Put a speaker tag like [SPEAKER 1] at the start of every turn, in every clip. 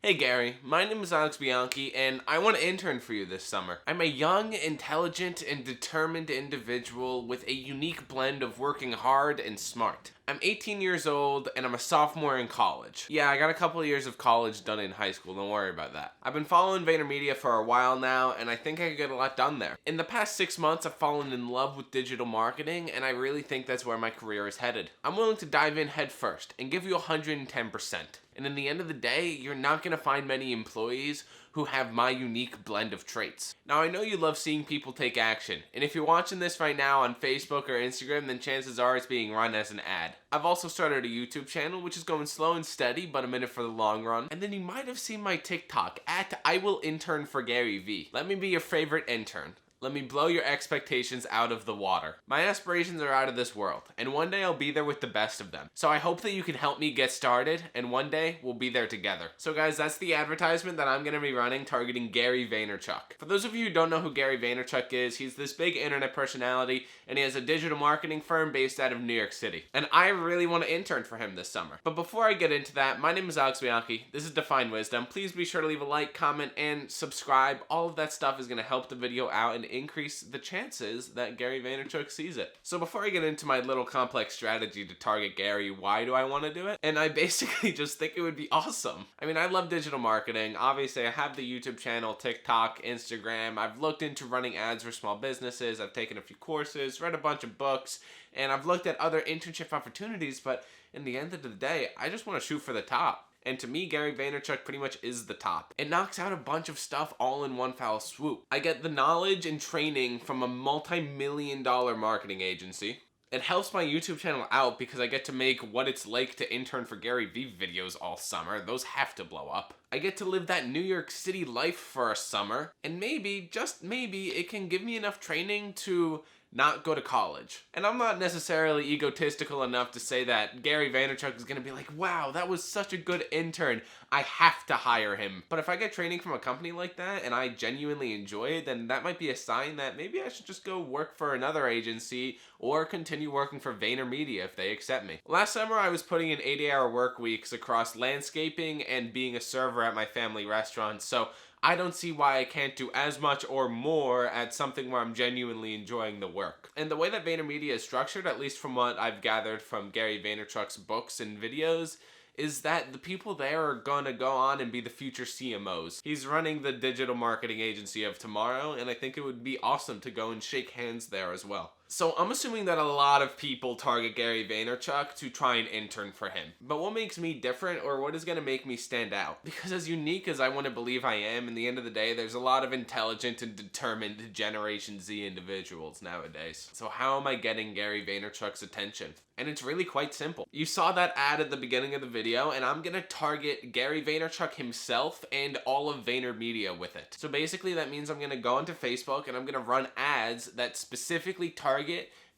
[SPEAKER 1] Hey Gary, my name is Alex Bianchi and I want to intern for you this summer. I'm a young, intelligent, and determined individual with a unique blend of working hard and smart. I'm 18 years old and I'm a sophomore in college. Yeah, I got a couple of years of college done in high school, don't worry about that. I've been following VaynerMedia for a while now and I think I could get a lot done there. In the past 6 months, I've fallen in love with digital marketing and I really think that's where my career is headed. I'm willing to dive in head first and give you 110%. And in the end of the day, you're not going to find many employees who have my unique blend of traits. Now, I know you love seeing people take action, and if you're watching this right now on Facebook or Instagram, then chances are it's being run as an ad. I've also started a YouTube channel, which is going slow and steady, but I'm in it for the long run. And then you might have seen my TikTok, at I will intern for Gary Vee. Let me be your favorite intern. Let me blow your expectations out of the water. My aspirations are out of this world, and one day I'll be there with the best of them. So I hope that you can help me get started, and one day we'll be there together. So guys, that's the advertisement that I'm going to be running targeting Gary Vaynerchuk. For those of you who don't know who Gary Vaynerchuk is, he's this big internet personality, and he has a digital marketing firm based out of New York City. And I really want to intern for him this summer. But before I get into that, my name is Alex Bianchi. This is Define Wisdom. Please be sure to leave a like, comment, and subscribe. All of that stuff is going to help the video out and increase the chances that Gary Vaynerchuk sees it. So before I get into my little complex strategy to target Gary, why do I want to do it? And I basically just think it would be awesome. I mean, I love digital marketing. Obviously, I have the YouTube channel, TikTok, Instagram. I've looked into running ads for small businesses. I've taken a few courses, read a bunch of books, and I've looked at other internship opportunities, but in the end of the day, I just want to shoot for the top. And to me, Gary Vaynerchuk pretty much is the top. It knocks out a bunch of stuff all in one foul swoop. I get the knowledge and training from a multi-million-dollar marketing agency. It helps my YouTube channel out because I get to make what it's like to intern for Gary Vee videos all summer. Those have to blow up. I get to live that New York City life for a summer. And maybe, just maybe, it can give me enough training to not go to college. And I'm not necessarily egotistical enough to say that Gary Vaynerchuk is gonna be like, wow, that was such a good intern, I have to hire him. But if I get training from a company like that and I genuinely enjoy it, then that might be a sign that maybe I should just go work for another agency or continue working for VaynerMedia if they accept me. Last summer, I was putting in 80-hour work weeks across landscaping and being a server at my family restaurant, so I don't see why I can't do as much or more at something where I'm genuinely enjoying the work. And the way that VaynerMedia is structured, at least from what I've gathered from Gary Vaynerchuk's books and videos, is that the people there are gonna go on and be the future CMOs. He's running the digital marketing agency of tomorrow, and I think it would be awesome to go and shake hands there as well. So I'm assuming that a lot of people target Gary Vaynerchuk to try and intern for him. But what makes me different, or what is going to make me stand out? Because as unique as I want to believe I am, in the end of the day, there's a lot of intelligent and determined Generation Z individuals nowadays. So how am I getting Gary Vaynerchuk's attention? And it's really quite simple. You saw that ad at the beginning of the video, and I'm going to target Gary Vaynerchuk himself and all of VaynerMedia with it. So basically that means I'm going to go into Facebook and I'm going to run ads that specifically target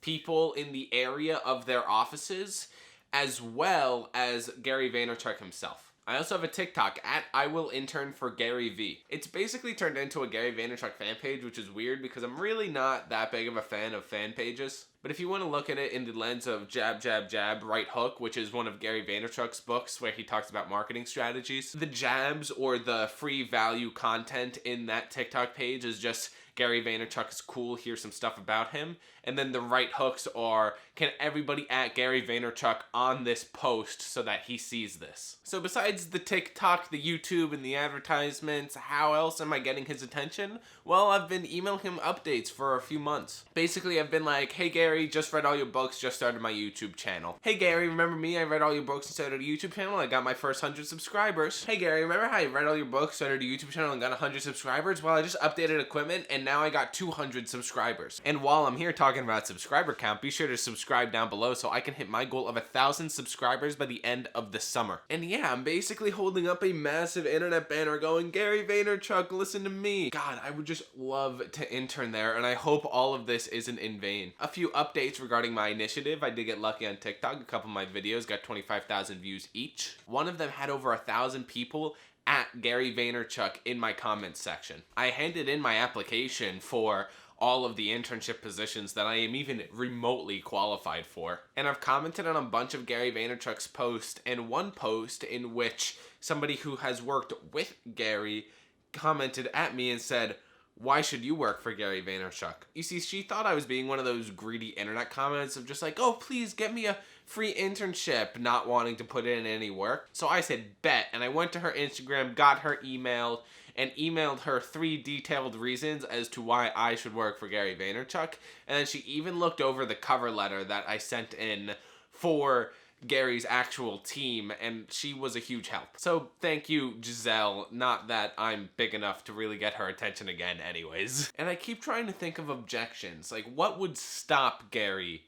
[SPEAKER 1] people in the area of their offices, as well as Gary Vaynerchuk himself. I also have a TikTok, at I will intern for Gary Vee. It's basically turned into a Gary Vaynerchuk fan page, which is weird because I'm really not that big of a fan of fan pages. But if you want to look at it in the lens of jab, jab, jab, right hook, which is one of Gary Vaynerchuk's books where he talks about marketing strategies, the jabs or the free value content in that TikTok page is just Gary Vaynerchuk is cool, here's some stuff about him. And then the right hooks are, can everybody at Gary Vaynerchuk on this post so that he sees this? So besides the TikTok, the YouTube, and the advertisements, how else am I getting his attention? Well, I've been emailing him updates for a few months. Basically, I've been like, hey Gary, just read all your books, just started my YouTube channel. Hey Gary, remember me? I read all your books and started a YouTube channel, I got my first 100 subscribers. Hey Gary, remember how I read all your books, started a YouTube channel, and got 100 subscribers? Well, I just updated equipment, and now I got 200 subscribers. And while I'm here talking about subscriber count, be sure to subscribe down below so I can hit my goal of 1,000 subscribers by the end of the summer. And yeah, I'm basically holding up a massive internet banner going, Gary Vaynerchuk, listen to me. God, I would just love to intern there, and I hope all of this isn't in vain. A few updates regarding my initiative. I did get lucky on TikTok. A couple of my videos got 25,000 views each. One of them had over 1,000 people at Gary Vaynerchuk in my comments section. I handed in my application for all of the internship positions that I am even remotely qualified for. And I've commented on a bunch of Gary Vaynerchuk's posts, and one post in which somebody who has worked with Gary commented at me and said, "Why should you work for Gary Vaynerchuk?" You see, she thought I was being one of those greedy internet comments of just like, "Oh, please get me a free internship," not wanting to put in any work. So I said, bet, and I went to her Instagram, got her email, and emailed her 3 detailed reasons as to why I should work for Gary Vaynerchuk. And then she even looked over the cover letter that I sent in for Gary's actual team, and she was a huge help. So thank you, Giselle. Not that I'm big enough to really get her attention again anyways. And I keep trying to think of objections. Like, what would stop Gary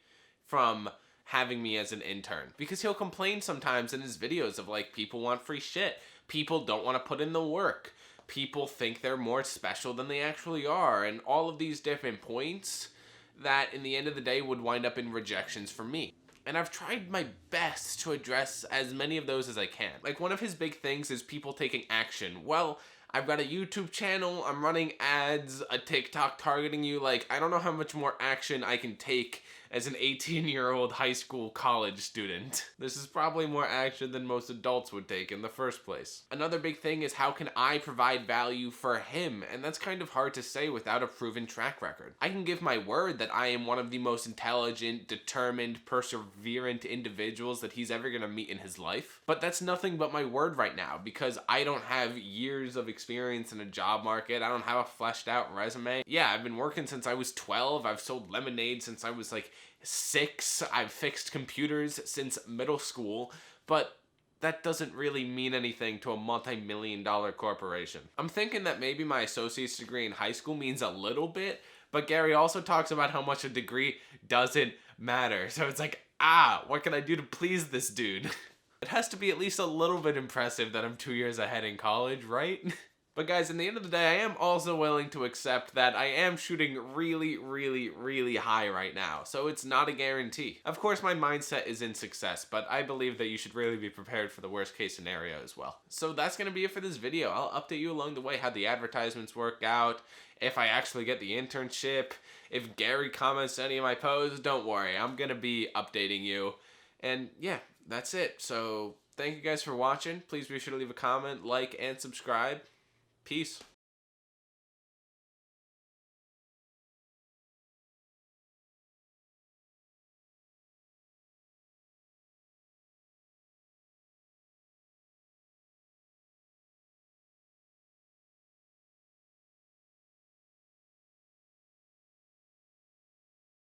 [SPEAKER 1] from having me as an intern? Because he'll complain sometimes in his videos of like, people want free shit. People don't want to put in the work. People think they're more special than they actually are. And all of these different points that in the end of the day would wind up in rejections for me. And I've tried my best to address as many of those as I can. Like, one of his big things is people taking action. Well, I've got a YouTube channel, I'm running ads, a TikTok targeting you. Like, I don't know how much more action I can take as an 18-year-old high school college student. This is probably more action than most adults would take in the first place. Another big thing is, how can I provide value for him? And that's kind of hard to say without a proven track record. I can give my word that I am one of the most intelligent, determined, perseverant individuals that he's ever gonna meet in his life. But that's nothing but my word right now, because I don't have years of experience in a job market. I don't have a fleshed out resume. Yeah, I've been working since I was 12. I've sold lemonade since I was like 6. I've fixed computers since middle school, but that doesn't really mean anything to a multi-million-dollar corporation. I'm thinking that maybe my associate's degree in high school means a little bit, but Gary also talks about how much a degree doesn't matter. So it's like, what can I do to please this dude? It has to be at least a little bit impressive that I'm 2 years ahead in college, right? But guys, in the end of the day, I am also willing to accept that I am shooting really, really, really high right now. So it's not a guarantee. Of course, my mindset is in success, but I believe that you should really be prepared for the worst case scenario as well. So that's going to be it for this video. I'll update you along the way how the advertisements work out, if I actually get the internship, if Gary comments any of my posts. Don't worry, I'm going to be updating you. And yeah, that's it. So thank you guys for watching. Please be sure to leave a comment, like, and subscribe. Peace.